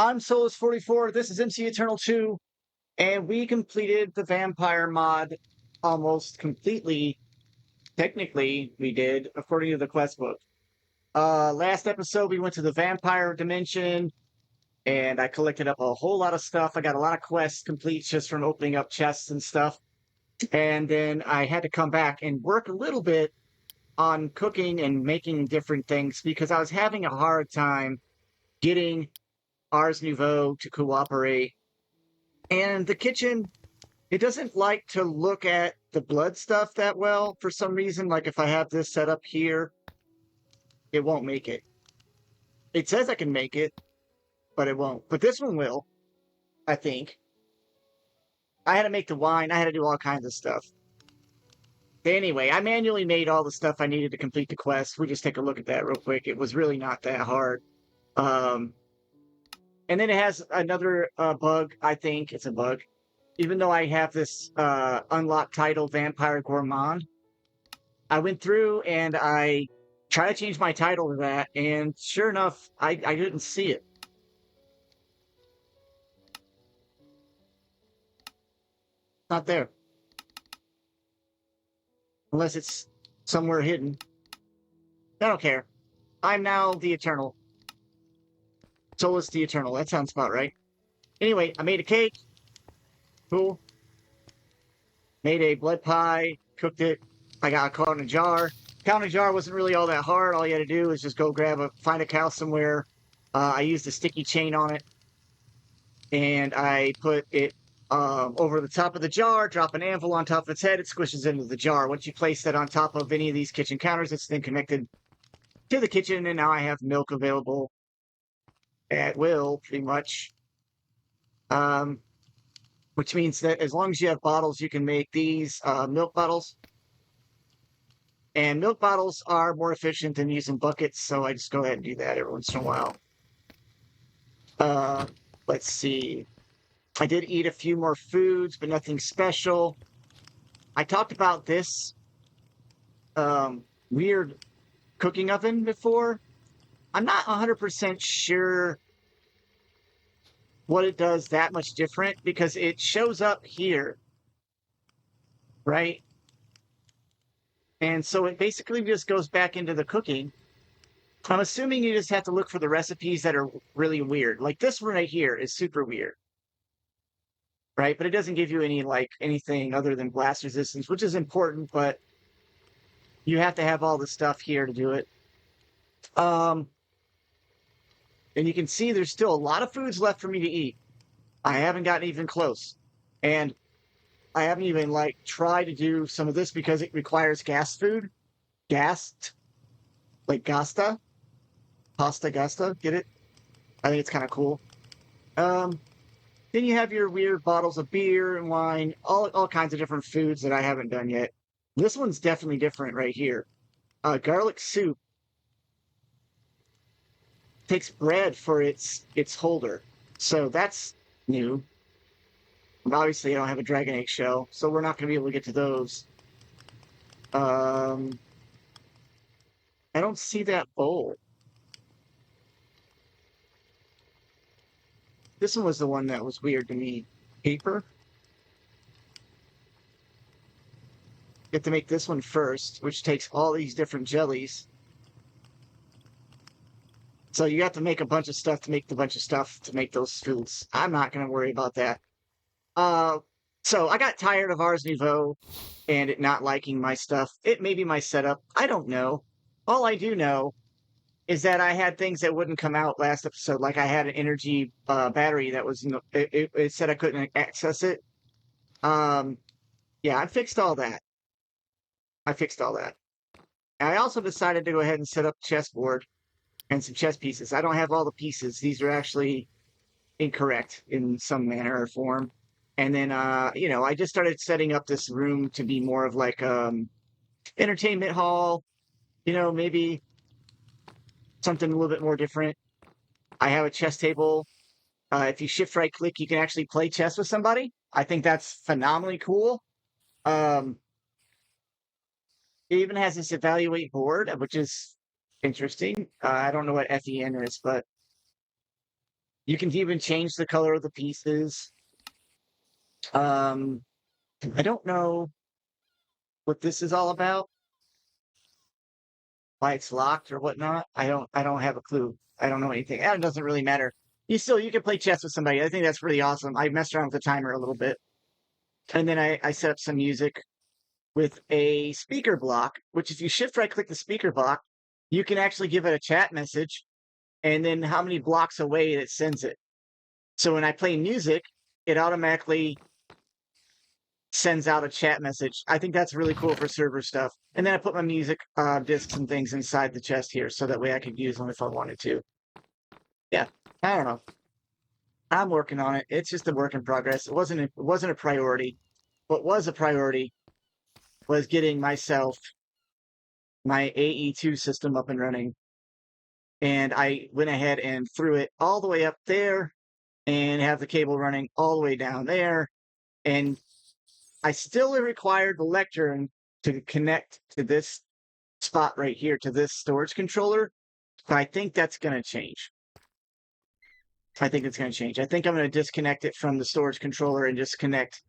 I'm Solus44, this is MC Eternal 2, and we completed the vampire mod almost completely. Technically, we did, according to the quest book. Last episode, we went to the vampire dimension, and I collected up a whole lot of stuff. I got a lot of quests complete just from opening up chests and stuff. And then I had to come back and work a little bit on cooking and making different things because I was having a hard time getting Ars Nouveau to cooperate. And the kitchen, it doesn't like to look at the blood stuff that well for some reason. Like if I have this set up here, it won't make it. It says I can make it, but it won't. But this one will, I think. I had to make the wine. I had to do all kinds of stuff. Anyway, I manually made all the stuff I needed to complete the quest. We'll just take a look at that real quick. It was really not that hard. And then it has another bug. I think it's a bug. Even though I have this unlocked title, Vampire Gourmand, I went through and I tried to change my title to that, and sure enough, I didn't see it. Not there. Unless it's somewhere hidden. I don't care. I'm now the Eternal. Solus the Eternal. That sounds about right. Anyway, I made a cake. Cool. Made a blood pie. Cooked it. I got caught in a jar. Count a jar wasn't really all that hard. All you had to do was just go find a cow somewhere. I used a sticky chain on it. And I put it over the top of the jar, drop an anvil on top of its head, it squishes into the jar. Once you place that on top of any of these kitchen counters, it's then connected to the kitchen, and now I have milk available at will, pretty much. Which means that as long as you have bottles, you can make these milk bottles. And milk bottles are more efficient than using buckets, so I just go ahead and do that every once in a while. Let's see. I did eat a few more foods, but nothing special. I talked about this weird cooking oven before. I'm not 100% sure what it does that much different because it shows up here, right? And so it basically just goes back into the cooking. I'm assuming you just have to look for the recipes that are really weird. Like this one right here is super weird. Right? But it doesn't give you anything other than blast resistance, which is important, but you have to have all the stuff here to do it. And you can see there's still a lot of foods left for me to eat. I haven't gotten even close. And I haven't even tried to do some of this because it requires gas food. Gassed. Like Gasta. Pasta Gasta, get it? I think it's kind of cool. Then you have your weird bottles of beer and wine, all kinds of different foods that I haven't done yet. This one's definitely different right here. Garlic soup takes bread for its holder, so that's new. Obviously, I don't have a dragon egg shell, so we're not going to be able to get to those. I don't see that bowl. This one was the one that was weird to me. Paper? You have to make this one first, which takes all these different jellies. So you have to make a bunch of stuff to make the bunch of stuff to make those foods. I'm not going to worry about that. So I got tired of Ars Nouveau and it not liking my stuff. It may be my setup. I don't know. All I do know is that I had things that wouldn't come out last episode. Like I had an energy battery that was, it said I couldn't access it. Yeah, I fixed all that. I also decided to go ahead and set up chessboard and some chess pieces. I don't have all the pieces. These are actually incorrect in some manner or form. And then, I just started setting up this room to be more of like entertainment hall, maybe something a little bit more different. I have a chess table. If you shift right click, you can actually play chess with somebody. I think that's phenomenally cool. It even has this evaluate board, which is interesting. I don't know what FEN is, but You can even change the color of the pieces. I don't know what this is all about, why it's locked or whatnot. I don't have a clue. I don't know anything. And it doesn't really matter. You can play chess with somebody. I think that's pretty awesome. I messed around with the timer a little bit. And then I set up some music with a speaker block, which if you shift right click the speaker block, you can actually give it a chat message and then how many blocks away it sends it. So when I play music, it automatically sends out a chat message. I think that's really cool for server stuff. And then I put my music discs and things inside the chest here so that way I could use them if I wanted to. Yeah, I don't know. I'm working on it. It's just a work in progress. It wasn't a priority. What was a priority was getting myself my AE2 system up and running. And I went ahead and threw it all the way up there and have the cable running all the way down there. And I still required the lectern to connect to this spot right here, to this storage controller. But I think that's going to change. I think it's going to change. I think I'm going to disconnect it from the storage controller and just connect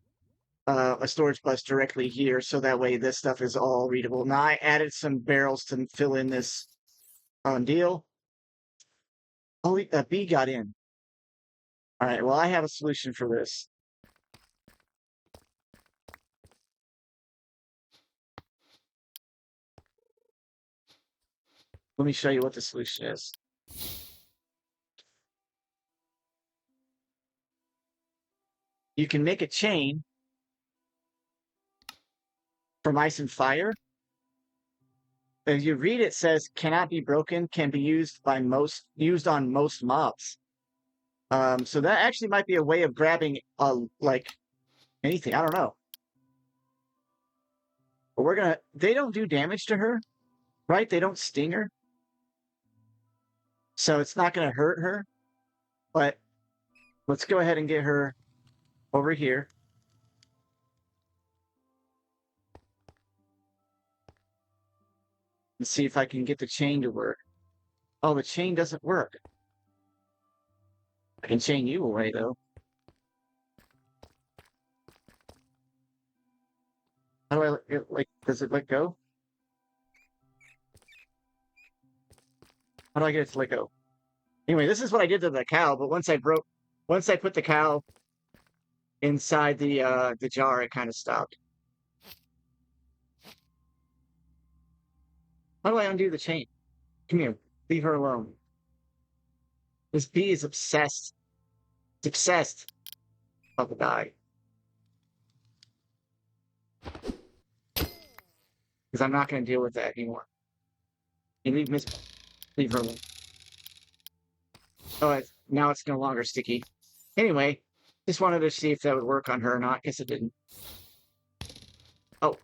a storage bus directly here, so that way this stuff is all readable. Now I added some barrels to fill in this deal. Oh, a bee got in. All right, well, I have a solution for this. Let me show you what the solution is. You can make a chain from ice and fire. As you read, it says cannot be broken, can be used on most mobs. So that actually might be a way of grabbing like anything. I don't know. But they don't do damage to her, right? They don't sting her. So it's not gonna hurt her. But let's go ahead and get her over here. And see if I can get the chain to work. Oh, the chain doesn't work. I can chain you away though. How do does it let go? How do I get it to let go? Anyway, this is what I did to the cow, but once I put the cow inside the jar, it kind of stopped. How do I undo the chain? Come here, leave her alone. This bee is obsessed. It's obsessed about the guy. Because I'm not going to deal with that anymore. You leave her alone. Oh, now it's no longer sticky. Anyway, just wanted to see if that would work on her or not. Guess it didn't. Oh.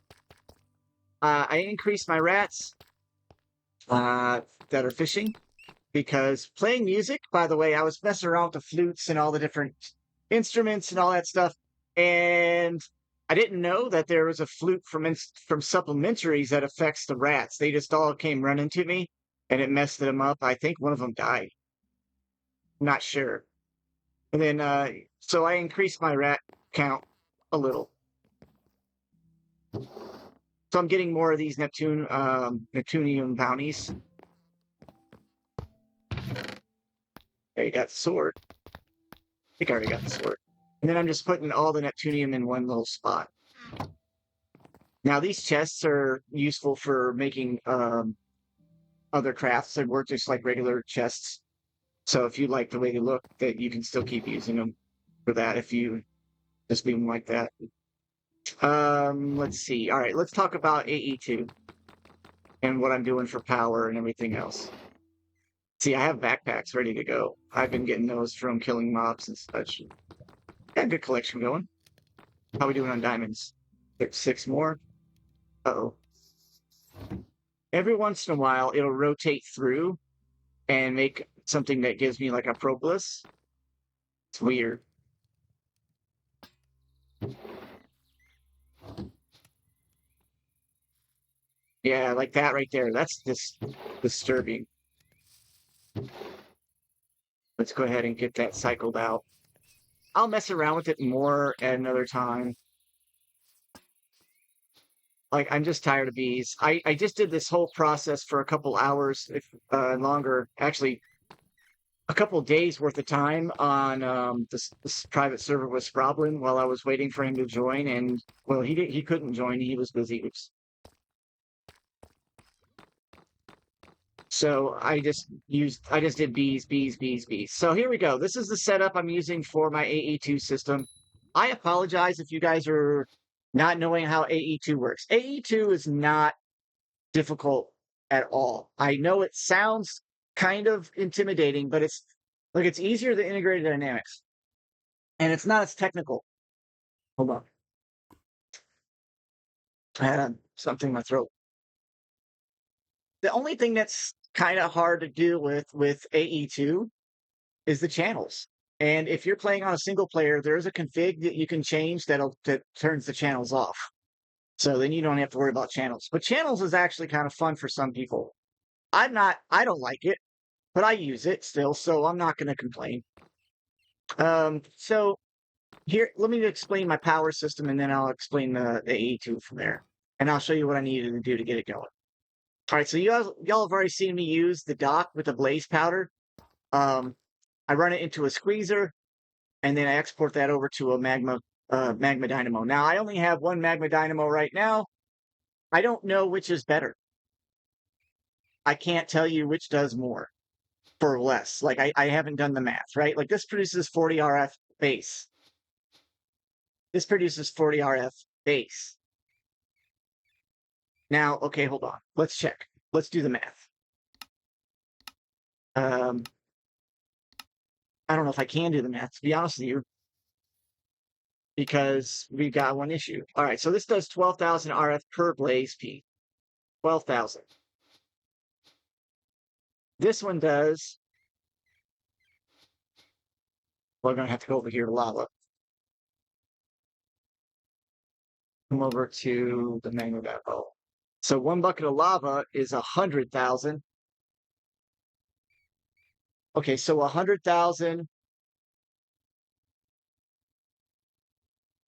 I increased my rats that are fishing because playing music, by the way, I was messing around with the flutes and all the different instruments and all that stuff. And I didn't know that there was a flute from supplementaries that affects the rats. They just all came running to me and it messed them up. I think one of them died. I'm not sure. And then, so I increased my rat count a little. So I'm getting more of these Neptunium bounties. There you got the sword. I think I already got the sword. And then I'm just putting all the Neptunium in one little spot. Now these chests are useful for making other crafts. They work just like regular chests. So if you like the way they look, that you can still keep using them for that if you just leave them like that. Let's see. All right, let's talk about AE2 and what I'm doing for power and everything else. See, I have backpacks ready to go. I've been getting those from killing mobs and such. Got a good collection going. How we doing on diamonds? 6 more. Uh-oh. Every once in a while, it'll rotate through and make something that gives me like a propolis. It's weird. Yeah, like that right there. That's just disturbing. Let's go ahead and get that cycled out. I'll mess around with it more at another time. Like, I'm just tired of bees. I just did this whole process for a couple hours, if longer. Actually, a couple days worth of time on this private server with Sproblin while I was waiting for him to join. And well, he couldn't join. He was busy. Oops. So I just did bees. So here we go. This is the setup I'm using for my AE2 system. I apologize if you guys are not knowing how AE2 works. AE2 is not difficult at all. I know it sounds kind of intimidating, but it's easier than integrated dynamics. And it's not as technical. Hold on. I had something in my throat. The only thing that's kind of hard to deal with AE2 is the channels. And if you're playing on a single player, there's a config that you can change that turns the channels off. So then you don't have to worry about channels. But channels is actually kind of fun for some people. I don't like it, but I use it still, so I'm not going to complain. So here, let me explain my power system, and then I'll explain the AE2 from there. And I'll show you what I needed to do to get it going. All right, so y'all have already seen me use the dock with the blaze powder. I run it into a squeezer, and then I export that over to a magma dynamo. Now I only have one magma dynamo right now. I don't know which is better. I can't tell you which does more for less. Like I haven't done the math, right? Like this produces 40 RF base. This produces 40 RF base. Now, okay, hold on. Let's check. Let's do the math. I don't know if I can do the math, to be honest with you, because we've got one issue. All right, so this does 12,000 RF per blaze peak. 12,000. This one does. We're going to have to go over here to lava. Come over to the magma depot. So one bucket of lava is 100,000. Okay, so 100,000.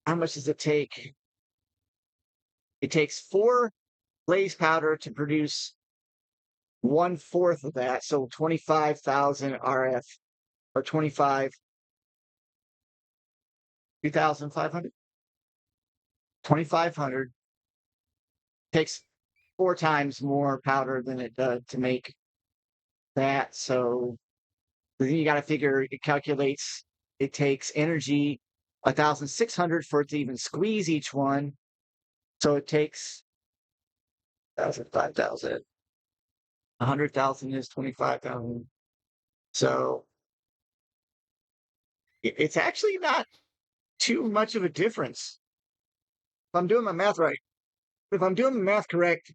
How much does it take? It takes 4 blaze powder to produce 1/4 of that, so 25,000 RF, or 2,500. 2,500 takes 4 times more powder than it does to make that. So then you got to figure it calculates. It takes energy 1,600 for it to even squeeze each one. So it takes 1,000, 5,000. 100,000 is 25,000. So it's actually not too much of a difference. If I'm doing my math right, if I'm doing the math correct,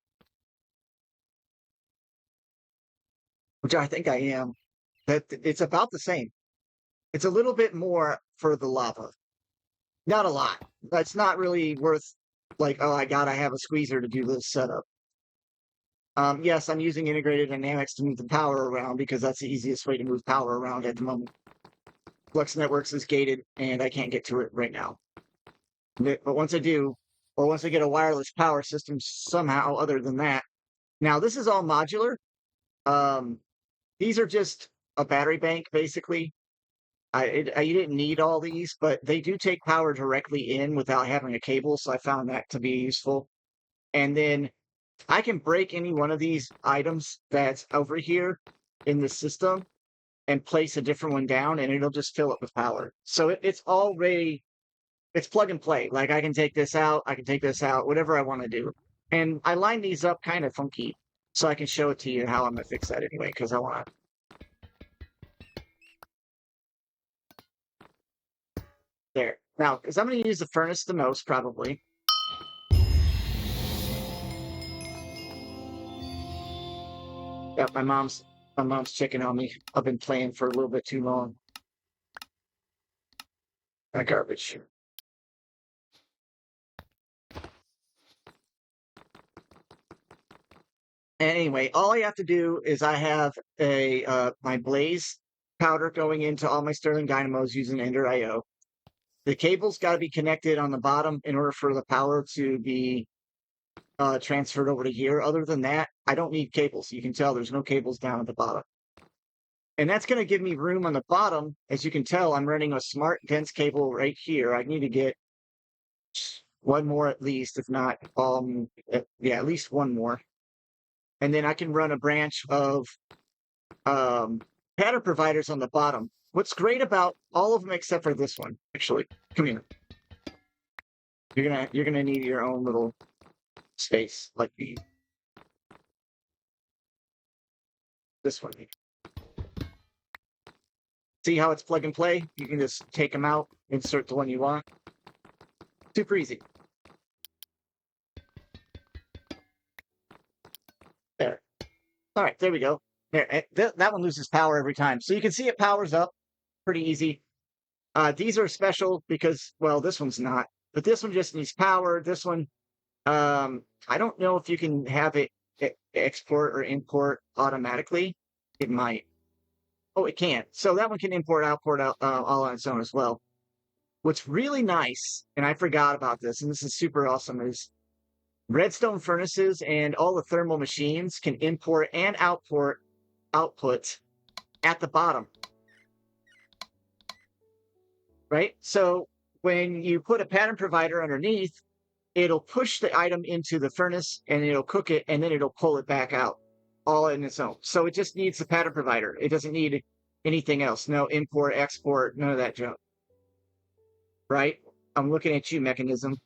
which I think I am, that it's about the same. It's a little bit more for the lava. Not a lot. That's not really worth like, oh, I have a squeezer to do this setup. Yes, I'm using integrated dynamics to move the power around because that's the easiest way to move power around at the moment. Flux Networks is gated and I can't get to it right now. But once I do, or once I get a wireless power system somehow other than that. Now, this is all modular. These are just a battery bank, basically. I didn't need all these, but they do take power directly in without having a cable, so I found that to be useful. And then I can break any one of these items that's over here in the system and place a different one down, and it'll just fill it with power. So it's plug and play. Like I can take this out, I can take this out, whatever I want to do. And I line these up kind of funky, so I can show it to you how I'm going to fix that anyway, because I want to. There. Now, because I'm going to use the furnace the most, probably. Yeah, my mom's checking on me. I've been playing for a little bit too long. That garbage. Anyway, all I have to do is I have a my blaze powder going into all my Stirling dynamos using Ender IO. The cable's got to be connected on the bottom in order for the power to be transferred over to here. Other than that, I don't need cables. You can tell there's no cables down at the bottom. And that's going to give me room on the bottom. As you can tell, I'm running a smart dense cable right here. I need to get one more at least, if not, at least one more. And then I can run a branch of pattern providers on the bottom. What's great about all of them except for this one, actually, come here. You're gonna need your own little space, like this one. See how it's plug and play? You can just take them out, insert the one you want. Super easy. There. All right, there we go. There, that one loses power every time. So you can see it powers up pretty easy. These are special because, well, this one's not, but this one just needs power. This one, I don't know if you can have it export or import automatically. It might. Oh, it can. So that one can import, output out, all on its own as well. What's really nice, and I forgot about this, and this is super awesome, is redstone furnaces and all the thermal machines can import and output at the bottom. Right? So when you put a pattern provider underneath, it'll push the item into the furnace and it'll cook it and then it'll pull it back out all in its own. So it just needs the pattern provider. It doesn't need anything else. No import, export, none of that junk. Right? I'm looking at you, Mechanism.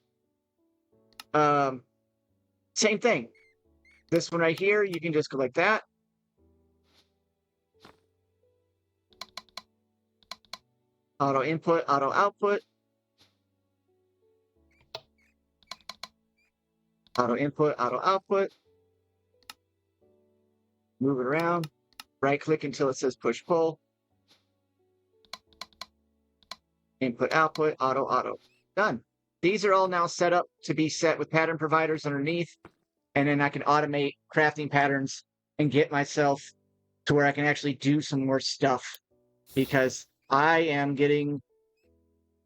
Same thing. This one right here, you can just go like that. Auto input, auto output. Auto input, auto output. Move it around. Right click until it says push pull. Input, output, auto, auto. Done. These are all now set up to be set with pattern providers underneath. And then I can automate crafting patterns and get myself to where I can actually do some more stuff. Because I am getting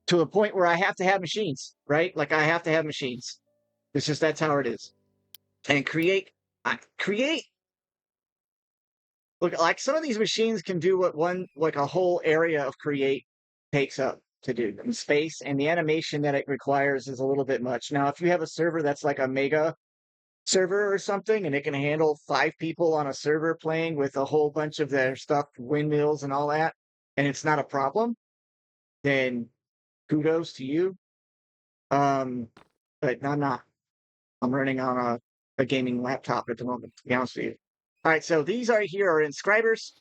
to a point where I have to have machines, right? Like I have to have machines. It's just that's how it is. And create. Look, like some of these machines can do what like a whole area of create takes up to do in space, and the animation that it requires is a little bit much. Now, if you have a server that's like a mega server or something, and it can handle 5 people on a server playing with a whole bunch of their stuff, windmills and all that, and it's not a problem, then kudos to you. But I'm not. I'm running on a gaming laptop at the moment, to be honest with you. All right, so these right here are inscribers.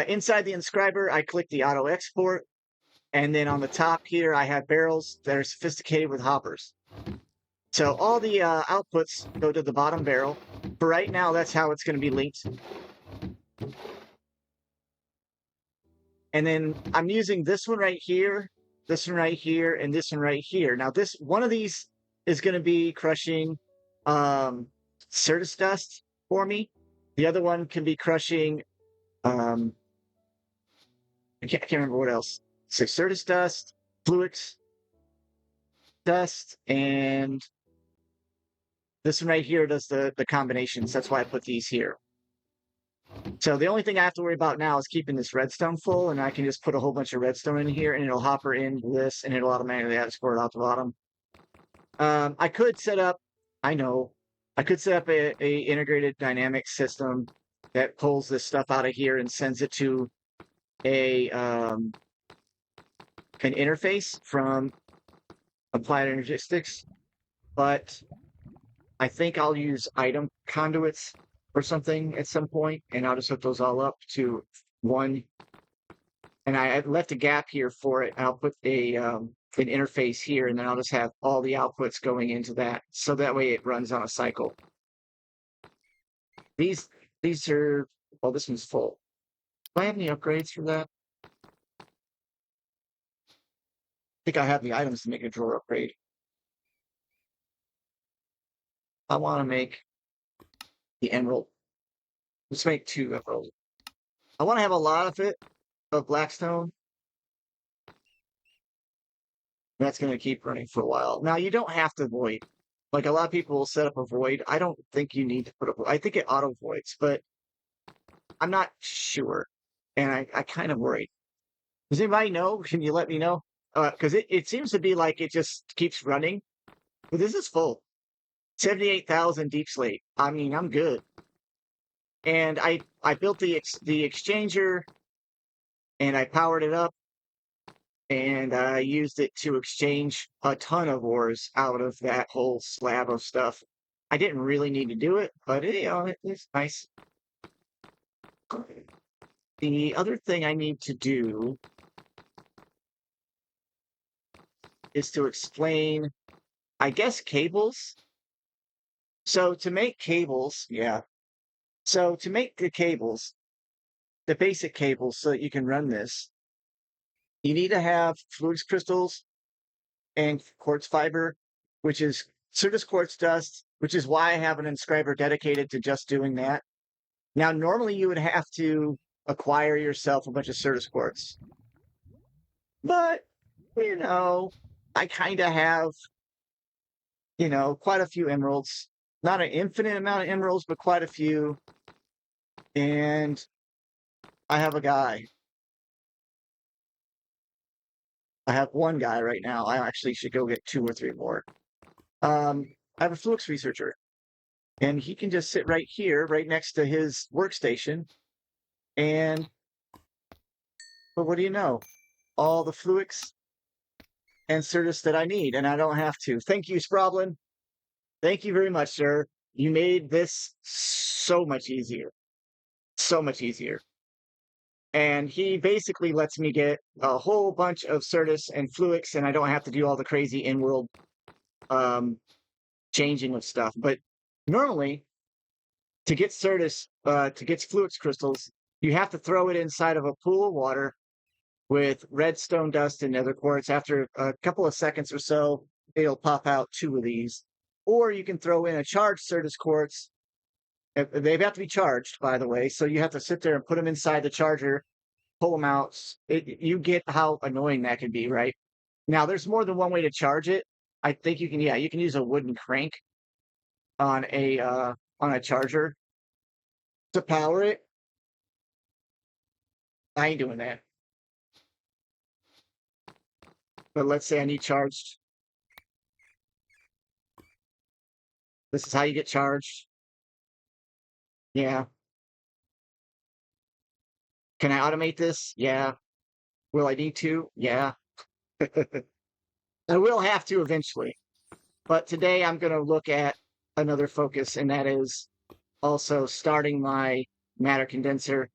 Inside the inscriber, I click the auto export. And then on the top here, I have barrels that are sophisticated with hoppers. So all the outputs go to the bottom barrel. For right now, that's how it's going to be linked. And then I'm using this one right here, this one right here, and this one right here. Now, one of these is going to be crushing Certus dust for me. The other one can be crushing, I can't remember what else. So Certus dust, Fluix dust, and this one right here does the combinations. That's why I put these here. So the only thing I have to worry about now is keeping this redstone full, and I can just put a whole bunch of redstone in here, and it'll hopper in this, and it'll automatically export out the bottom. I could set up, I could set up a integrated dynamic system that pulls this stuff out of here and sends it to an interface from Applied Energistics, but I think I'll use item conduits or something at some point, and I'll just hook those all up to one. And I left a gap here for it. I'll put an interface here, and then I'll just have all the outputs going into that, so that way it runs on a cycle. These are, well, this one's full. Do I have any upgrades for that? I think I have the items to make a drawer upgrade. I want to make the emerald. Let's make 2 emerald. I want to have a lot of it, of Blackstone. That's going to keep running for a while. Now, you don't have to void. Like a lot of people will set up a void. I don't think you need to put a void. I think it auto voids, but I'm not sure. And I kind of worried. Does anybody know? Can you let me know? Because it seems to be like it just keeps running. But this is full. 78,000 deep slate. I mean, I'm good. And I built the exchanger and I powered it up and I used it to exchange a ton of ores out of that whole slab of stuff. I didn't really need to do it, but it's nice. The other thing I need to do is to explain, I guess, cables. So to make cables, yeah. So to make the cables, the basic cables, so that you can run this, you need to have fluix crystals and quartz fiber, which is Certus quartz dust, which is why I have an inscriber dedicated to just doing that. Now, normally you would have to acquire yourself a bunch of Certus quartz. But, I kind of have, quite a few emeralds. Not an infinite amount of emeralds, but quite a few. And I have a guy. I have one guy right now. I actually should go get 2 or 3 more. I have a Flux researcher, and he can just sit right here, right next to his workstation. But what do you know? All the Fluix and Certus that I need, and I don't have to. Thank you, Sproblin. Thank you very much, sir. You made this so much easier. So much easier. And he basically lets me get a whole bunch of Certus and Fluix, and I don't have to do all the crazy in-world changing of stuff. But normally, to get Certus, to get Fluix crystals, you have to throw it inside of a pool of water with redstone dust and nether quartz. After a couple of seconds or so, it'll pop out 2 of these. Or you can throw in a charged Certus quartz. They have to be charged, by the way, so you have to sit there and put them inside the charger, pull them out. You get how annoying that can be, right? Now, there's more than one way to charge it. I think you can use a wooden crank on a charger to power it. I ain't doing that. But let's say I need charged. This is how you get charged. Yeah. Can I automate this? Yeah. Will I need to? Yeah. I will have to eventually. But today I'm going to look at another focus, and that is also starting my matter condenser.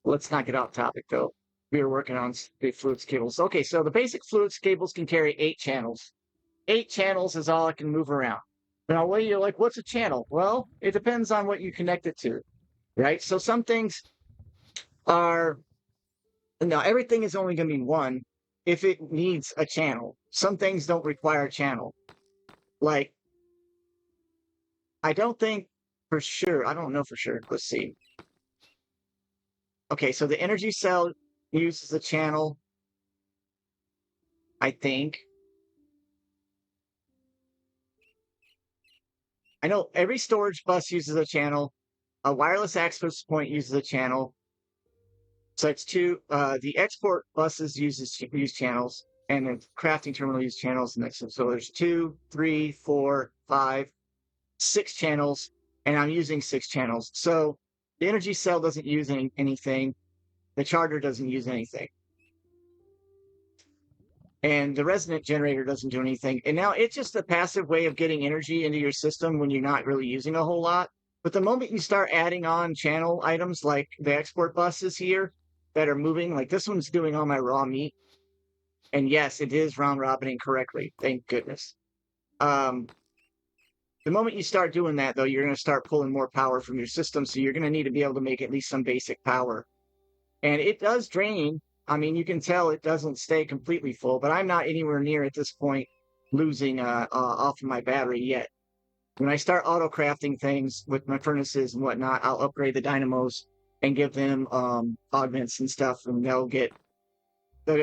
Let's not get off topic, though. We were working on the Fluix cables. Okay, so the basic Fluix cables can carry 8 channels. 8 channels is all it can move around. Now, what you're like, what's a channel? Well, it depends on what you connect it to, right? So some things are, now everything is only going to be 1 if it needs a channel. Some things don't require a channel. Like, I don't think for sure, I don't know for sure. Let's see. Okay, so the energy cell uses a channel, I think. I know every storage bus uses a channel. A wireless access point uses a channel. So it's 2. The export buses use channels, and the crafting terminal uses channels. And so there's 2, 3, 4, 5, 6 channels, and I'm using 6 channels. So the energy cell doesn't use anything. The charger doesn't use anything. And the resonant generator doesn't do anything. And now it's just a passive way of getting energy into your system when you're not really using a whole lot. But the moment you start adding on channel items like the export buses here that are moving, like this one's doing all my raw meat. And yes, it is round robining correctly. Thank goodness. The moment you start doing that, though, you're going to start pulling more power from your system. So you're going to need to be able to make at least some basic power. And it does drain. I mean, you can tell it doesn't stay completely full, but I'm not anywhere near at this point losing off of my battery yet. When I start auto crafting things with my furnaces and whatnot, I'll upgrade the dynamos and give them augments and stuff, and they'll get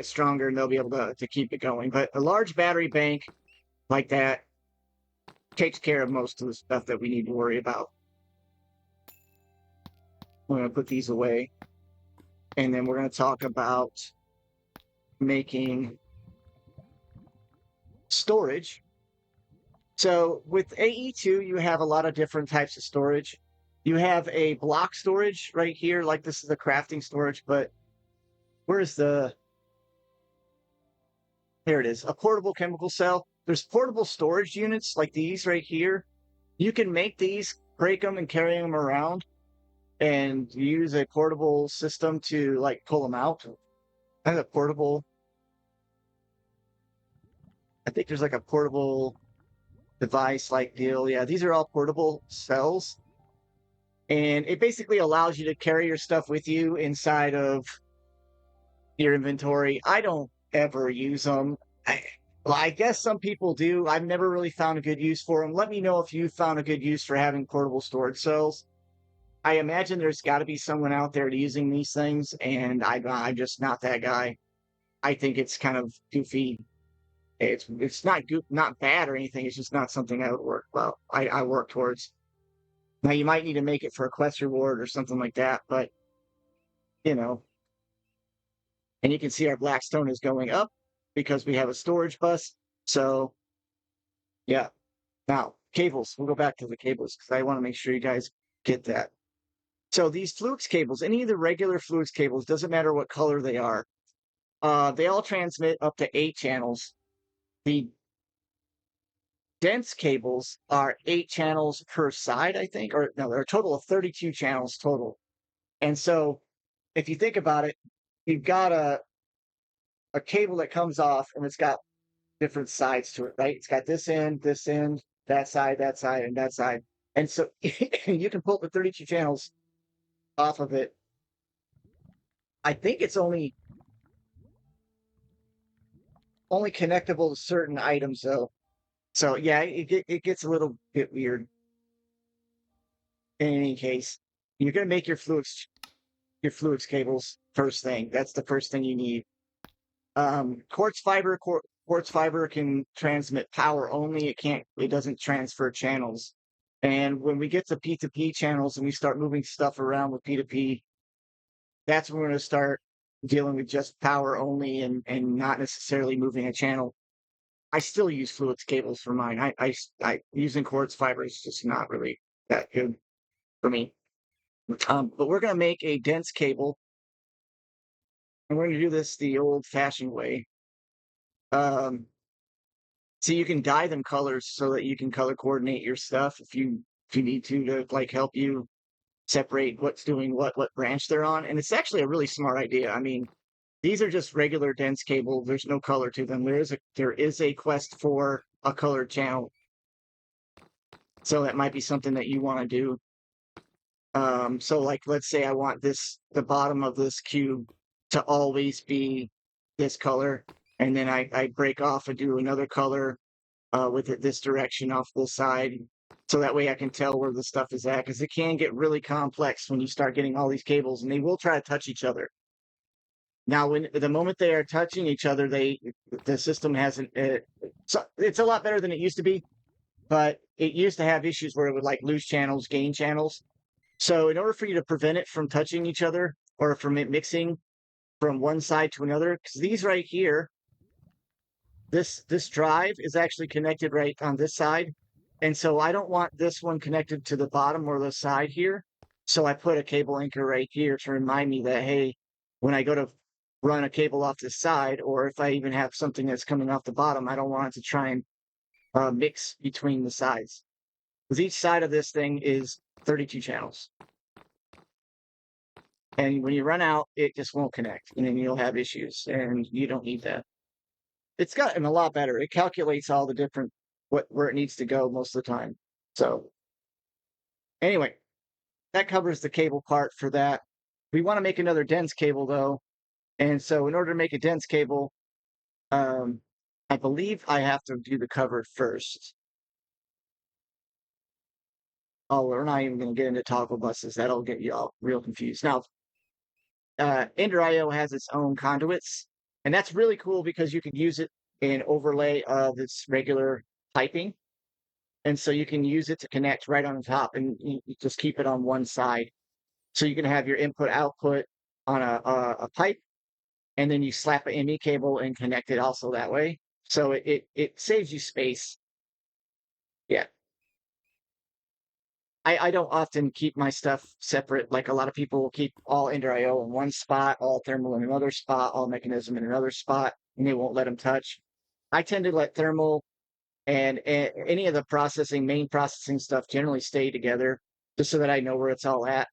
stronger and they'll be able to keep it going. But a large battery bank like that takes care of most of the stuff that we need to worry about. We're going to put these away. And then we're going to talk about making storage. So with AE2, you have a lot of different types of storage. You have a block storage right here, like this is the crafting storage, but where's the... There it is, a portable chemical cell. There's portable storage units like these right here. You can make these, break them, and carry them around, and use a portable system to like pull them out. And a portable, I think there's like a portable device like deal. Yeah, these are all portable cells. And it basically allows you to carry your stuff with you inside of your inventory. I don't ever use them. Well, I guess some people do. I've never really found a good use for them. Let me know if you found a good use for having portable storage cells. I imagine there's got to be someone out there using these things, and I'm just not that guy. I think it's kind of goofy. It's not bad or anything. It's just not something I would work well. I work towards. Now you might need to make it for a quest reward or something like that, but you know. And you can see our Blackstone is going up because we have a storage bus. So yeah. Now cables. We'll go back to the cables because I want to make sure you guys get that. So these Fluix cables, any of the regular Fluix cables, doesn't matter what color they are, they all transmit up to 8 channels. The dense cables are 8 channels per side, I think, or no, there are a total of 32 channels total. And so if you think about it, you've got a cable that comes off and it's got different sides to it, right? It's got this end, that side, and that side. And so you can pull the 32 channels off of it. I think it's only connectable to certain items though. So yeah, it gets a little bit weird. In any case, you're gonna make your Fluix cables first thing. That's the first thing you need. Quartz fiber can transmit power only. It doesn't transfer channels. And when we get to P2P channels and we start moving stuff around with P2P, that's when we're going to start dealing with just power only and not necessarily moving a channel. I still use Fluix cables for mine. I using quartz fiber is just not really that good for me. But we're going to make a dense cable, and we're going to do this the old-fashioned way. So you can dye them colors so that you can color coordinate your stuff if you need to like help you separate what's doing what branch they're on. And it's actually a really smart idea. I mean, these are just regular dense cable. There's no color to them. There is a quest for a colored channel. So that might be something that you want to do. So like let's say I want the bottom of this cube to always be this color, and then I break off and do another color with it this direction off this side, so that way I can tell where the stuff is at, because it can get really complex when you start getting all these cables, and they will try to touch each other. Now, the moment they are touching each other, the system hasn't. So it's a lot better than it used to be, but it used to have issues where it would like lose channels, gain channels. So in order for you to prevent it from touching each other or from it mixing from one side to another, because these right here, this drive is actually connected right on this side. And so I don't want this one connected to the bottom or the side here. So I put a cable anchor right here to remind me that, hey, when I go to run a cable off this side, or if I even have something that's coming off the bottom, I don't want it to try and mix between the sides. Because each side of this thing is 32 channels. And when you run out, it just won't connect, and then you'll have issues, and you don't need that. It's gotten a lot better. It calculates all the different where it needs to go most of the time. So anyway, that covers the cable part for that. We want to make another dense cable though. And so in order to make a dense cable, I believe I have to do the cover first. Oh, we're not even going to get into toggle buses. That'll get you all real confused. Now, Ender.io has its own conduits, and that's really cool because you can use it in overlay of its regular piping. And so you can use it to connect right on the top and you just keep it on one side. So you can have your input output on a pipe, and then you slap an ME cable and connect it also that way. So it saves you space. Yeah. I don't often keep my stuff separate. Like a lot of people will keep all Ender.io in one spot, all thermal in another spot, all mechanism in another spot, and they won't let them touch. I tend to let thermal and any of the main processing stuff generally stay together just so that I know where it's all at.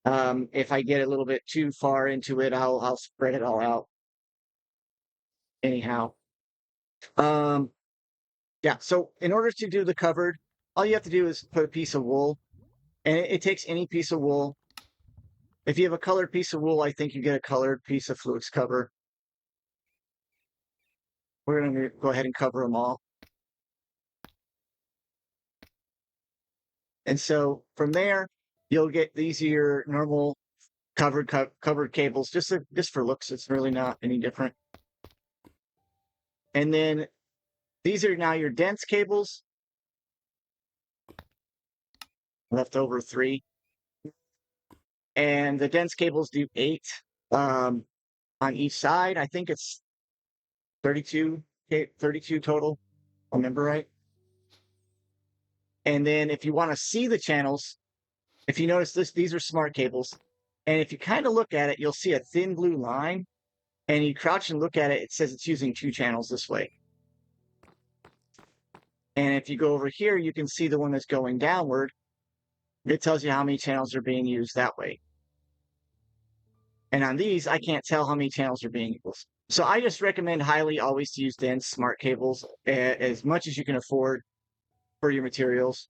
If I get a little bit too far into it, I'll spread it all out anyhow. Um, yeah, so in order to do the covered, all you have to do is put a piece of wool, and it takes any piece of wool. If you have a colored piece of wool, I think you get a colored piece of flux cover. We're going to go ahead and cover them all. And so from there, you'll get these are your normal covered cables, just for looks. It's really not any different. And then these are now your dense cables. Left over 3. And the dense cables do 8 on each side. I think it's 32 total. I remember right. And then if you want to see the channels, if you notice these are smart cables. And if you kind of look at it, you'll see a thin blue line. And you crouch and look at it, it says it's using 2 channels this way. And if you go over here, you can see the one that's going downward. It tells you how many channels are being used that way. And on these, I can't tell how many channels are being used. So I just recommend highly always to use dense smart cables as much as you can afford for your materials.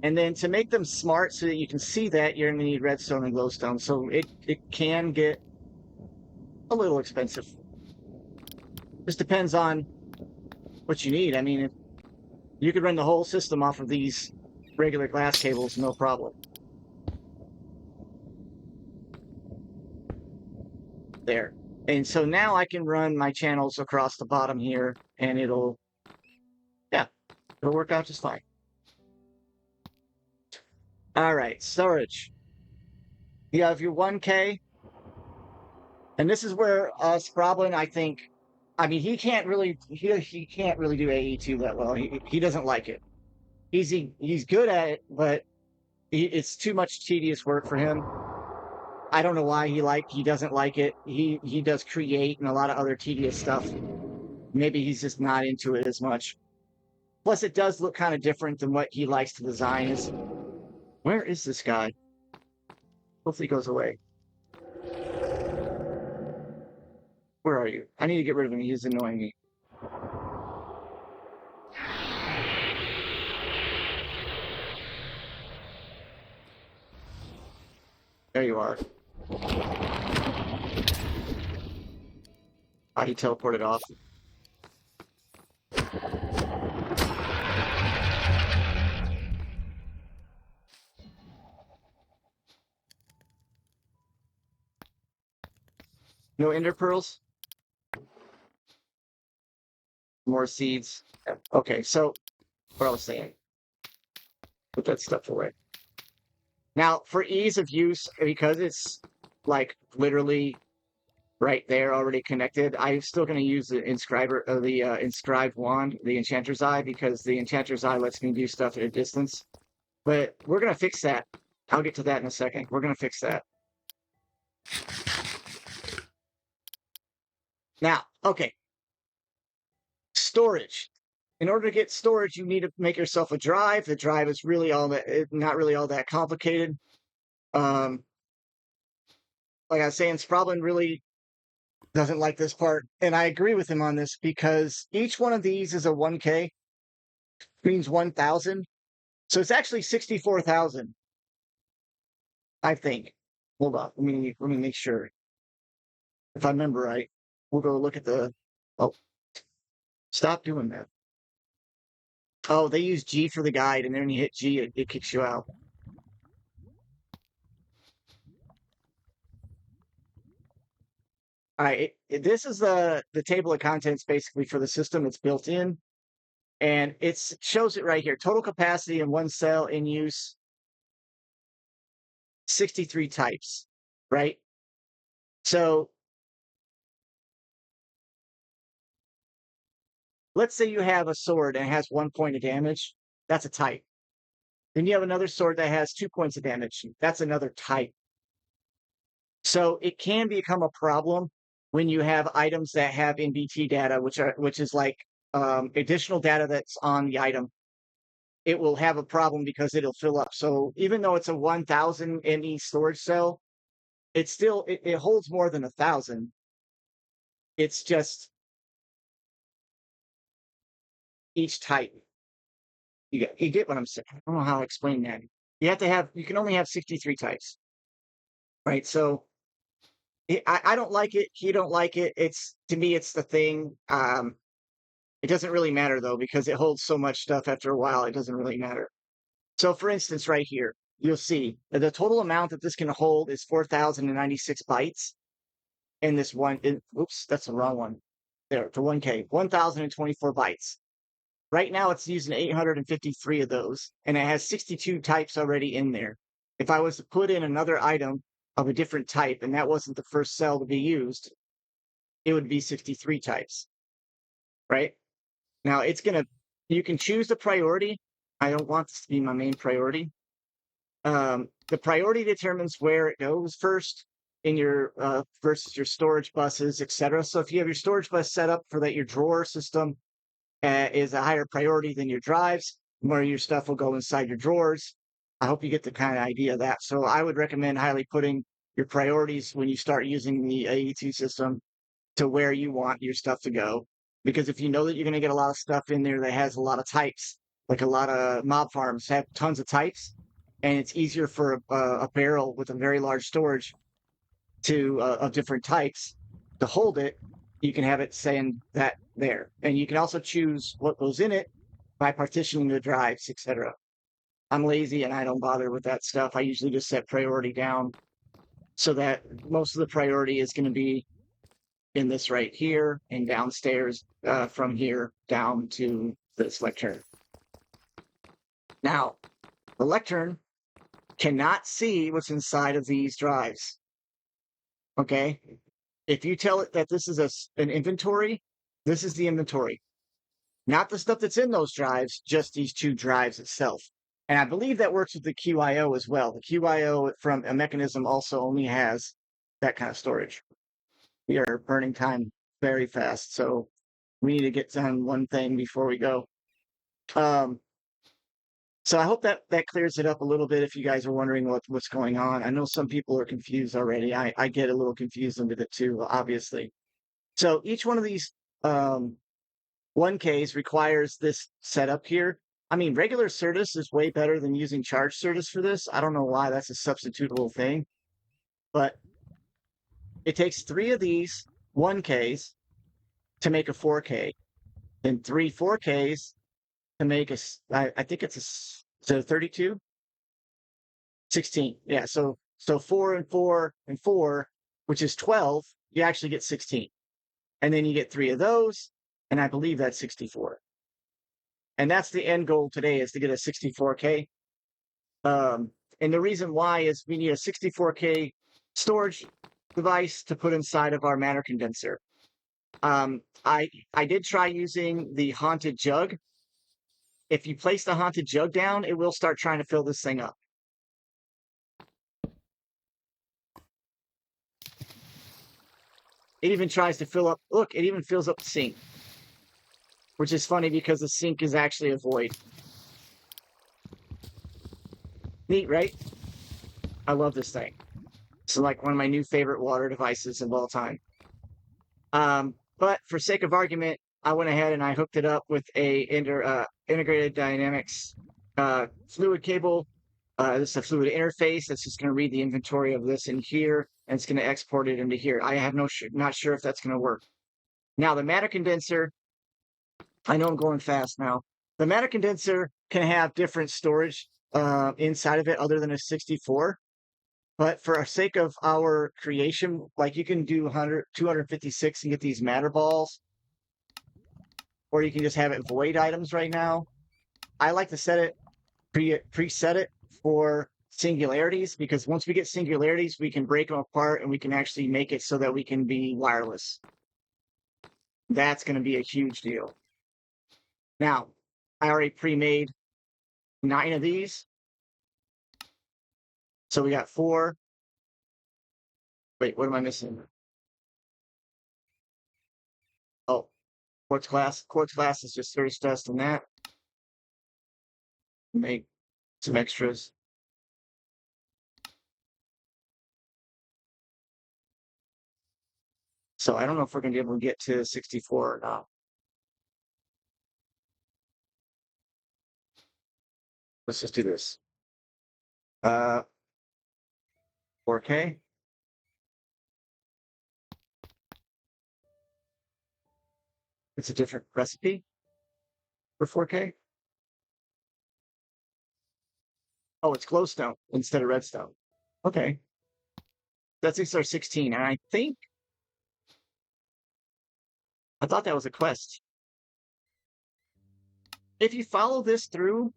And then to make them smart so that you can see that, you're going to need redstone and glowstone. So it can get a little expensive. Just depends on what you need. I mean, you could run the whole system off of these regular glass cables, no problem. There. And so now I can run my channels across the bottom here, and it'll work out just fine. All right, storage. You have your 1K, and this is where Sproblin, I think, I mean, he can't really do AE2 that well. He doesn't like it. He's good at it, but it's too much tedious work for him. I don't know why he doesn't like it. He does create and a lot of other tedious stuff. Maybe he's just not into it as much. Plus, it does look kind of different than what he likes to design. Where is this guy? Hopefully he goes away. Where are you? I need to get rid of him. He's annoying me. There you are. He teleported off. No ender pearls? More seeds. Okay, so what I was saying. Put that stuff away. Now, for ease of use, because it's like literally right there already connected, I'm still going to use the inscribed wand, the enchanter's eye, because the enchanter's eye lets me do stuff at a distance. But we're going to fix that. I'll get to that in a second. We're going to fix that. Now, okay. Storage. In order to get storage, you need to make yourself a drive. The drive is really not really all that complicated. Like I was saying, Sproblin really doesn't like this part, and I agree with him on this because each one of these is a 1K, means 1,000. So it's actually 64,000, I think. Hold on, let me make sure. If I remember right, we'll go look at the. Oh, stop doing that. Oh, they use G for the guide, and then when you hit G, it kicks you out. All right, this is the table of contents basically for the system. It's built in, and it shows it right here. Total capacity in one cell in use, 63 types, right? So let's say you have a sword and it has 1 point of damage. That's a type. Then you have another sword that has 2 points of damage. That's another type. So it can become a problem when you have items that have NBT data, which is like additional data that's on the item. It will have a problem because it'll fill up. So even though it's a 1,000 ME storage cell, it holds more than 1,000. It's just each type. You get what I'm saying? I don't know how to explain that. You can only have 63 types, right? So I don't like it. He don't like it. To me, it's the thing. It doesn't really matter though, because it holds so much stuff after a while, it doesn't really matter. So for instance, right here, you'll see that the total amount that this can hold is 4,096 bytes. And this one, oops, that's the wrong one. There, to 1K, 1,024 bytes. Right now it's using 853 of those, and it has 62 types already in there. If I was to put in another item of a different type, and that wasn't the first cell to be used, it would be 63 types, right? Now you can choose the priority. I don't want this to be my main priority. The priority determines where it goes first in your versus your storage buses, etc. So if you have your storage bus set up for that, your drawer system is a higher priority than your drives, more of your stuff will go inside your drawers. I hope you get the kind of idea of that. So I would recommend highly putting your priorities when you start using the AE2 system to where you want your stuff to go. Because if you know that you're going to get a lot of stuff in there that has a lot of types, like a lot of mob farms have tons of types, and it's easier for a barrel with a very large storage of different types to hold it, you can have it send that there. And you can also choose what goes in it by partitioning the drives, etc. I'm lazy and I don't bother with that stuff. I usually just set priority down so that most of the priority is going to be in this right here and downstairs from here down to this lectern. Now, the lectern cannot see what's inside of these drives. Okay? If you tell it that this is an inventory, this is the inventory. Not the stuff that's in those drives, just these two drives itself. And I believe that works with the QIO as well. The QIO from a mechanism also only has that kind of storage. We are burning time very fast, so we need to get done one thing before we go. So I hope that clears it up a little bit if you guys are wondering what's going on. I know some people are confused already. I get a little confused with it too, obviously. So each one of these 1Ks requires this setup here. I mean, regular Certus is way better than using charge Certus for this. I don't know why that's a substitutable thing, but it takes 3 of these 1Ks to make a 4K, then 3 4Ks to make I think it's a 32? 16. Yeah, so 4 and 4 and 4, which is 12, you actually get 16. And then you get 3 of those, and I believe that's 64. And that's the end goal today, is to get a 64K. And the reason why is we need a 64K storage device to put inside of our matter condenser. I did try using the haunted jug. If you place the haunted jug down, it will start trying to fill this thing up. It even tries to fill up, look, it even fills up the sink. Which is funny because the sink is actually a void. Neat, right? I love this thing. It's like one of my new favorite water devices of all time. But for sake of argument, I went ahead and I hooked it up with a integrated dynamics fluid cable. This is a fluid interface that's just going to read the inventory of this in here, and it's going to export it into here. I have not sure if that's going to work. Now, the matter condenser, I know I'm going fast now. The matter condenser can have different storage inside of it other than a 64. But for our sake of our creation, like you can do 256 and get these matter balls, or you can just have it void items right now. I like to set it preset it for singularities, because once we get singularities, we can break them apart and we can actually make it so that we can be wireless. That's going to be a huge deal. Now, I already pre-made 9 of these. So we got 4. Wait, what am I missing? Oh, quartz glass. Quartz glass is just 30 dust in that. Make some extras. So I don't know if we're going to be able to get to 64 or not. Let's just do this. 4K. It's a different recipe for 4K. Oh, it's glowstone instead of redstone. Okay. That's our 16. And I thought that was a quest. If you follow this through,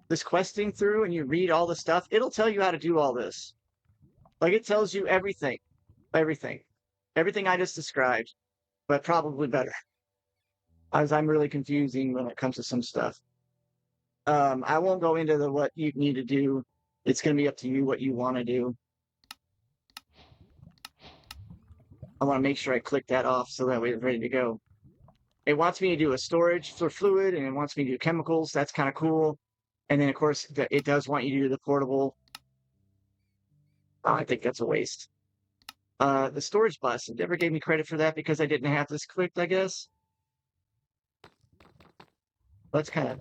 this questing through, and you read all the stuff, it'll tell you how to do all this. Like it tells you everything. Everything I just described, but probably better. As I'm really confusing when it comes to some stuff. I won't go into what you need to do. It's going to be up to you what you want to do. I want to make sure I click that off so that way it's ready to go. It wants me to do a storage for fluid, and it wants me to do chemicals. That's kind of cool. And then, of course, it does want you to do the portable. I think that's a waste. The storage bus, it never gave me credit for that because I didn't have this clicked, I guess. That's kind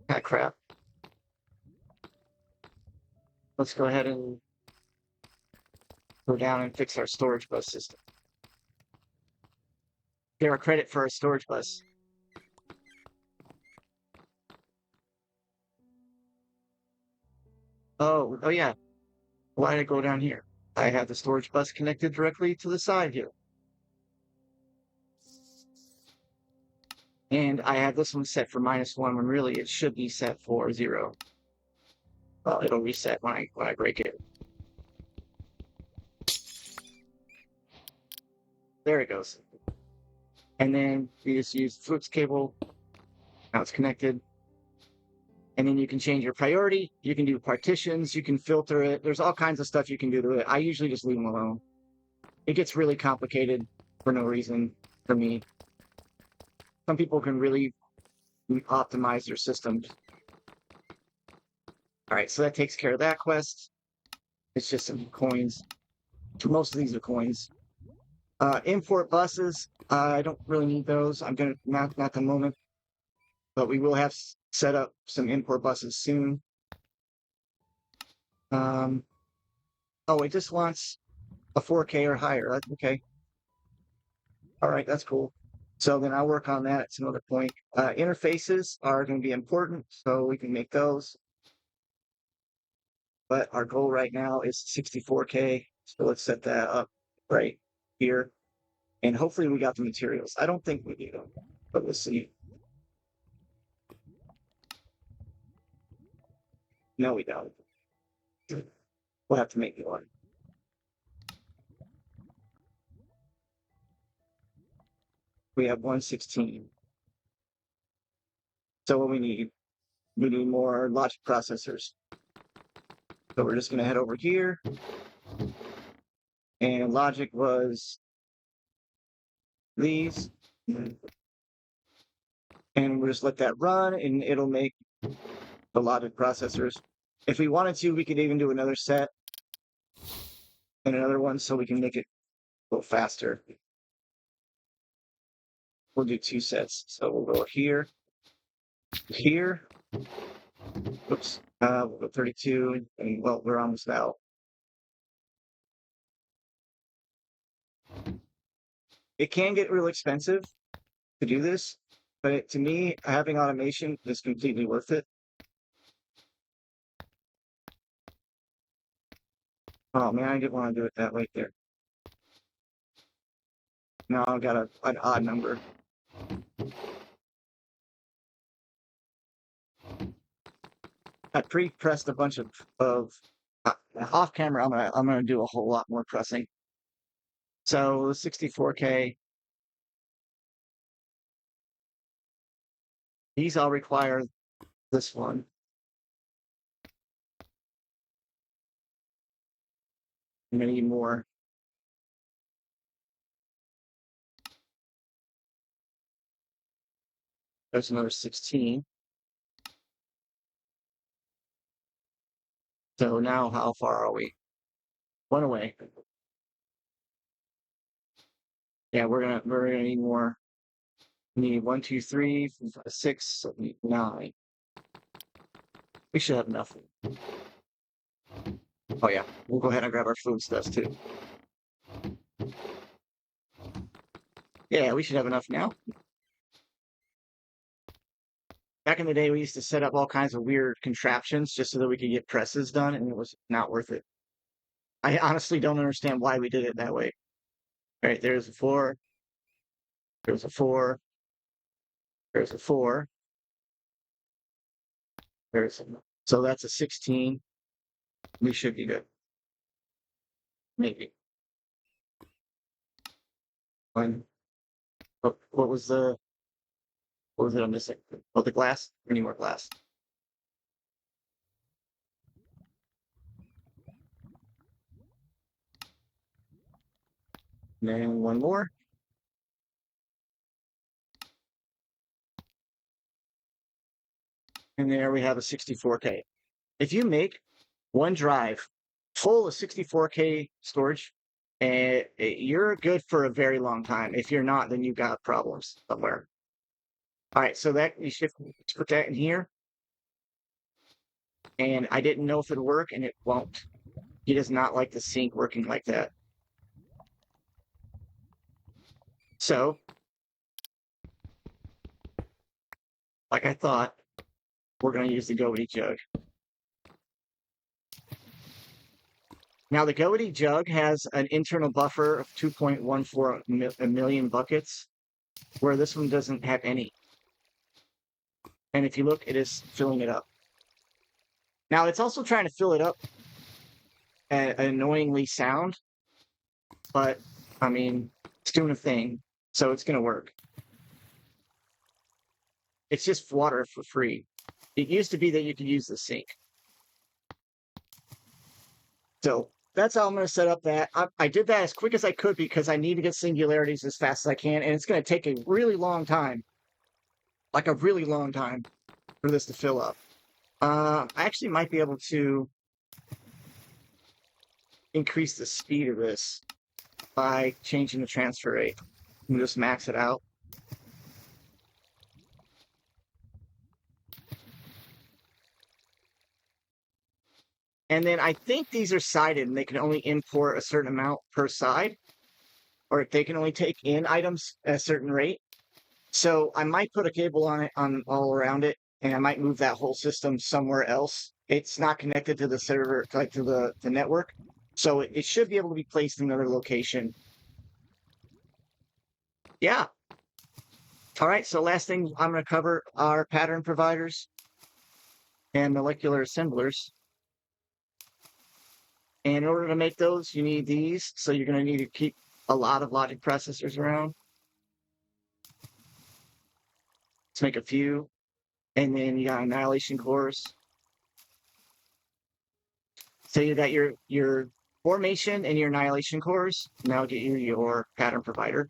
of crap. Let's go ahead and go down and fix our storage bus system. Get our credit for our storage bus. Oh yeah. Why did I go down here? I have the storage bus connected directly to the side here. And I have this one set for -1 when really it should be set for 0. Well, it'll reset when I break it. There it goes. And then you just use the Flux cable. Now it's connected. And then you can change your priority. You can do partitions. You can filter it. There's all kinds of stuff you can do to it. I usually just leave them alone. It gets really complicated for no reason for me. Some people can really optimize their systems. All right, so that takes care of that quest. It's just some coins. Most of these are coins. Import buses. I don't really need those. I'm gonna not the moment, but we will have set up some import buses soon. Oh, it just wants a 4K or higher. That's okay. All right, that's cool. So then I'll work on that at some other point. Interfaces are going to be important, so we can make those. But our goal right now is 64K. So let's set that up right here. And hopefully we got the materials. I don't think we do, but we'll see. No, we don't. We'll have to make one. We have 116. So what we need more logic processors. So we're just going to head over here. And logic was these. And we'll just let that run, and it'll make the logic processors. If we wanted to, we could even do another set and another one so we can make it go faster. We'll do 2 sets. So we'll go here, here. Oops. We'll go 32, and well, we're almost out. It can get real expensive to do this. But to me, having automation is completely worth it. Oh man, I didn't want to do it that way there. Now I've got an odd number. I pre-pressed a bunch of off camera. I'm gonna do a whole lot more pressing. So 64K. These all require this one. I'm gonna need more. There's another 16. So now how far are we? One away. Yeah, we're gonna need more. We need 1, 2, 3, 4, 5, 6, 7, 8, 9. We should have enough. Oh yeah, we'll go ahead and grab our food stuffs too. Yeah, we should have enough now. Back in the day, we used to set up all kinds of weird contraptions just so that we could get presses done, and it was not worth it. I honestly don't understand why we did it that way. All right, there's a 4. There's a 4. There's a 4. So that's a 16. We should be good. Maybe. One. Oh, what was it I'm missing? Oh, the glass? We need more glass. And then one more. And there we have a 64K. If you make one drive full of 64K storage, and you're good for a very long time. If you're not, then you've got problems somewhere. All right, so that you should put that in here. And I didn't know if it'd work, and it won't. He does not like the sink working like that. So, like I thought, we're going to use the goatee jug. Now, the goatee jug has an internal buffer of 2.14 million buckets, where this one doesn't have any. And if you look, it is filling it up. Now, it's also trying to fill it up at an annoyingly sound, but, I mean, it's doing a thing, so it's going to work. It's just water for free. It used to be that you could use the sink. So that's how I'm going to set up that. I did that as quick as I could because I need to get singularities as fast as I can, and it's going to take a really long time, like a really long time, for this to fill up. I actually might be able to increase the speed of this by changing the transfer rate. And just max it out. And then I think these are sided and they can only import a certain amount per side, or they can only take in items at a certain rate. So I might put a cable on it on all around it, and I might move that whole system somewhere else. It's not connected to the server, like to the network. So it should be able to be placed in another location. Yeah. All right, so last thing I'm going to cover are pattern providers and molecular assemblers. And in order to make those, you need these. So you're going to need to keep a lot of logic processors around. Let's make a few. And then you got annihilation cores. So you got your formation and your annihilation cores. Now get you your pattern provider.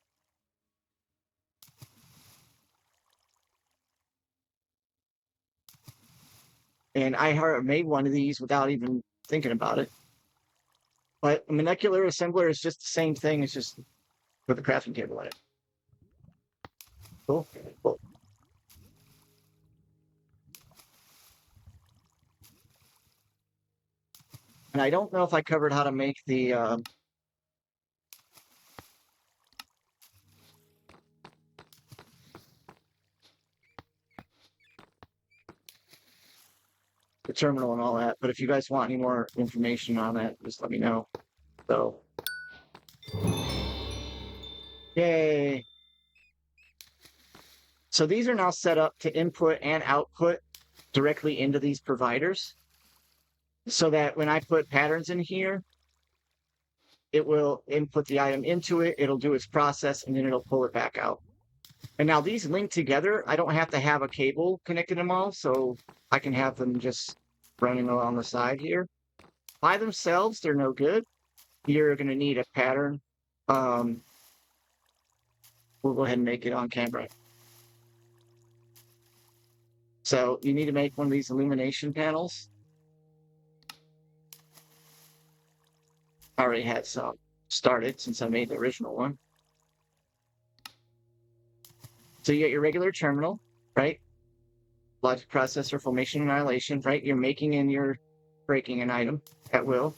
And I made one of these without even thinking about it. But a molecular assembler is just the same thing. It's just with a crafting table in it. Cool. Cool. And I don't know if I covered how to make the the terminal and all that. But if you guys want any more information on that, just let me know. So, yay. So these are now set up to input and output directly into these providers, so that when I put patterns in here, it will input the item into it, it'll do its process, and then it'll pull it back out. And now these link together. I don't have to have a cable connected them all, so I can have them just running along the side here. By themselves, they're no good. You're going to need a pattern. We'll go ahead and make it on camera. So you need to make one of these illumination panels. I already had some started since I made the original one. So you get your regular terminal, right? Logic processor, formation, annihilation, right? You're making and you're breaking an item at will,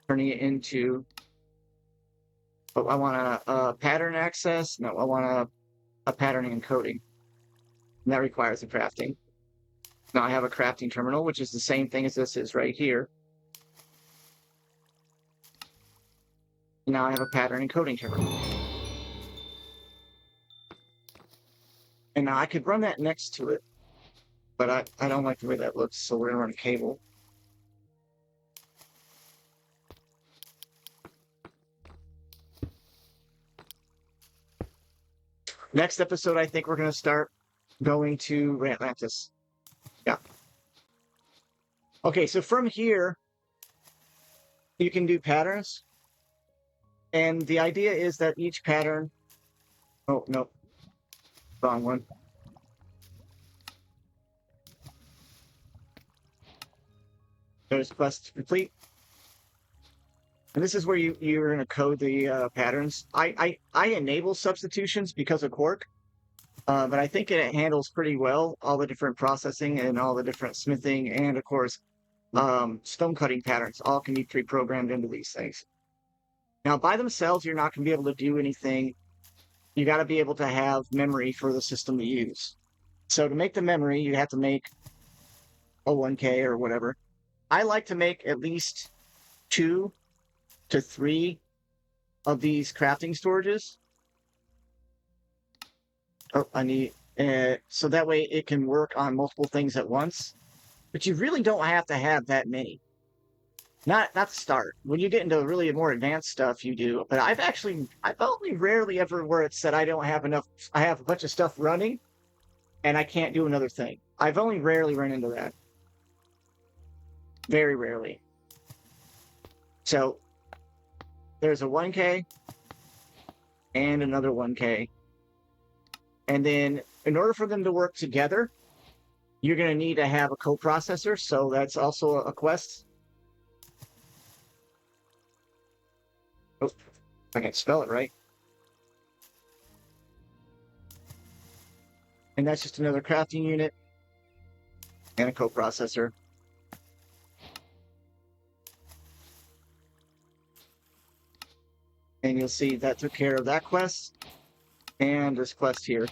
turning it into, oh, I want a pattern access. No, I want a patterning encoding. And that requires a crafting. Now I have a crafting terminal, which is the same thing as this is right here. Now I have a pattern encoding terminal. And now I could run that next to it, but I don't like the way that looks, so we're going to run a cable. Next episode, I think we're going to start going to Atlantis. Yeah. Okay, so from here, you can do patterns. And the idea is that each pattern... Oh, no. Wrong one. There's quest complete. And this is where you're going to code the patterns. I enable substitutions because of Quark, but I think it handles pretty well all the different processing and all the different smithing, and of course, stone cutting patterns all can be pre-programmed into these things. Now, by themselves, you're not going to be able to do anything. You got to be able to have memory for the system to use. So to make the memory, you have to make a 1K or whatever. I like to make at least 2 to 3 of these crafting storages. Oh, I need... so that way it can work on multiple things at once. But you really don't have to have that many. Not to start. When you get into really more advanced stuff, you do. But I've only rarely ever where it said I don't have enough. I have a bunch of stuff running, and I can't do another thing. I've only rarely run into that. Very rarely. So there's a 1K and another 1K. And then in order for them to work together, you're going to need to have a coprocessor. So that's also a quest. Oh, if I can spell it right. And that's just another crafting unit and a coprocessor. And you'll see that took care of that quest and this quest here.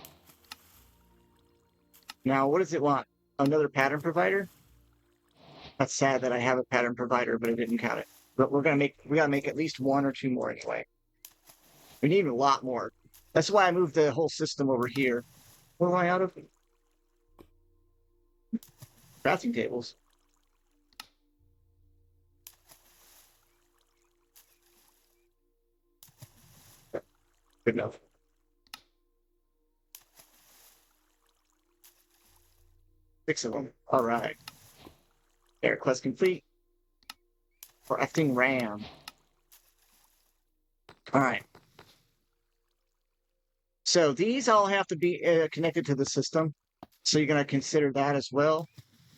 Now, what does it want? Another pattern provider? That's sad that I have a pattern provider, but I didn't count it. But we gotta make at least 1 or 2 more anyway. We need a lot more. That's why I moved the whole system over here. What am I out of? Crafting tables. Good enough. Six of them. All right. Air quest complete. Crafting RAM. All right. So these all have to be connected to the system. So you're going to consider that as well.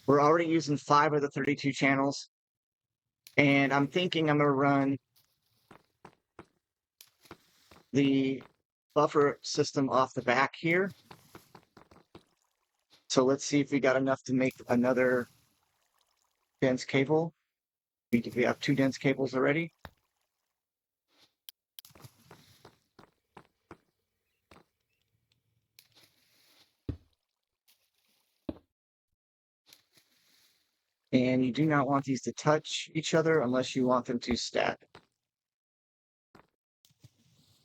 We're already using 5 of the 32 channels. And I'm thinking I'm going to run the buffer system off the back here. So let's see if we got enough to make another dense cable. We have 2 dense cables already. And you do not want these to touch each other unless you want them to stack.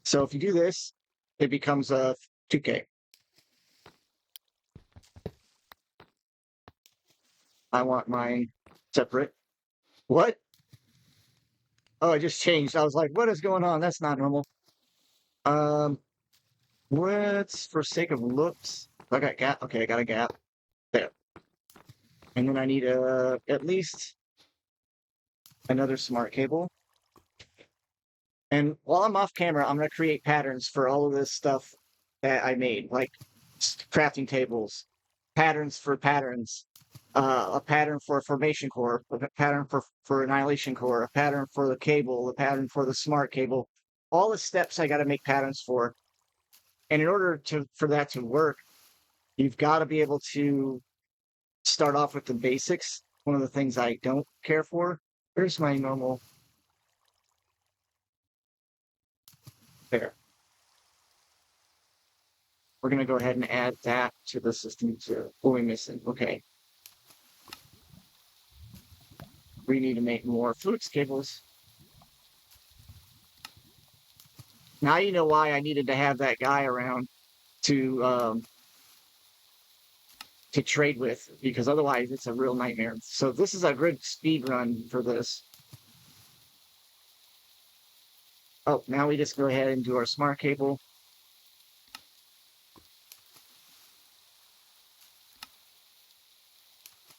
So if you do this, it becomes a 2K. I want mine separate. What? Oh, I just changed. I was like, what is going on? That's not normal. What's for sake of looks? I got gap. Okay, I got a gap there. And then I need at least another smart cable. And while I'm off camera, I'm going to create patterns for all of this stuff that I made, like crafting tables, patterns for patterns, a pattern for a formation core, a pattern for annihilation core, a pattern for the cable, a pattern for the smart cable. All the steps I got to make patterns for. And in order for that to work, you've got to be able to start off with the basics. One of the things I don't care for. Here's my normal. There. We're going to go ahead and add that to the system too. What are we missing? Okay. We need to make more flux cables. Now you know why I needed to have that guy around to trade with, because otherwise it's a real nightmare. So this is a good speed run for this. Oh, now we just go ahead and do our smart cable.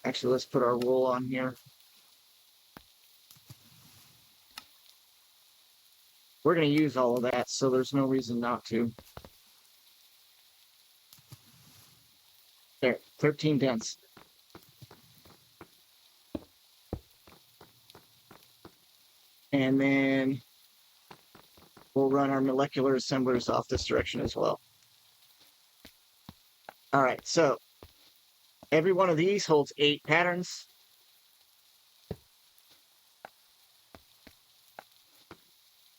Actually, let's put our wool on here. We're going to use all of that, so there's no reason not to. There, 13 dense. And then we'll run our molecular assemblers off this direction as well. All right, so every one of these holds 8 patterns.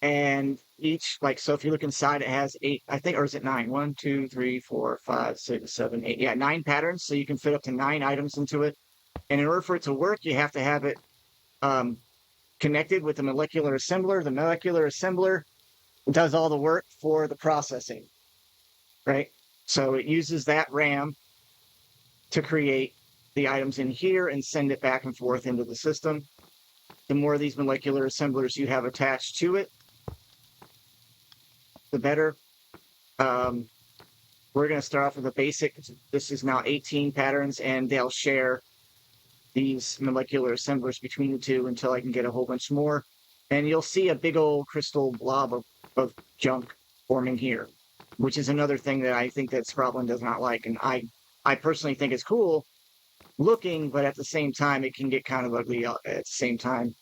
And each, like, so if you look inside, it has 8, I think, or is it 9? 1, 2, 3, 4, 5, 6, 7, 8. Yeah, 9 patterns, so you can fit up to 9 items into it. And in order for it to work, you have to have it connected with the molecular assembler. The molecular assembler does all the work for the processing, right? So it uses that RAM to create the items in here and send it back and forth into the system. The more of these molecular assemblers you have attached to it, the better. We're going to start off with a basic. This is now 18 patterns, and they'll share these molecular assemblers between the two until I can get a whole bunch more. And you'll see a big old crystal blob of junk forming here, which is another thing that I think that Scrotland does not like. And I personally think it's cool looking, but at the same time, it can get kind of ugly at the same time.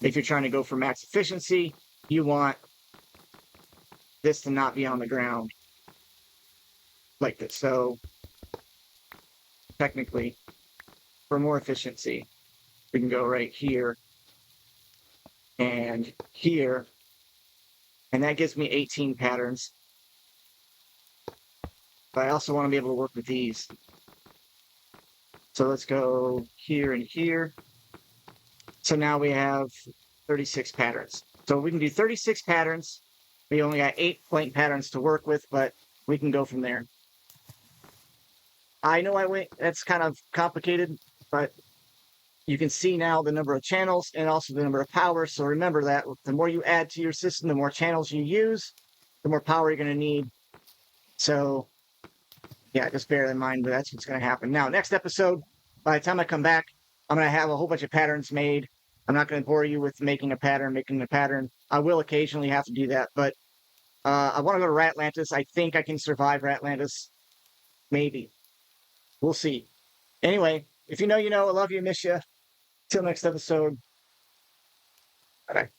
If you're trying to go for max efficiency, you want this to not be on the ground like this. So technically, for more efficiency, we can go right here and here, and that gives me 18 patterns. But I also want to be able to work with these. So let's go here and here. So now we have 36 patterns. So we can do 36 patterns. We only got 8 blank patterns to work with, but we can go from there. I know that's kind of complicated, but you can see now the number of channels and also the number of power. So remember that the more you add to your system, the more channels you use, the more power you're going to need. So yeah, just bear in mind that that's what's going to happen. Now, next episode, by the time I come back, I'm going to have a whole bunch of patterns made. I'm not going to bore you with making a pattern. I will occasionally have to do that, but I want to go to Ratlantis. I think I can survive Ratlantis. Maybe. We'll see. Anyway, if you know, you know. I love you, miss you. Till next episode. Bye.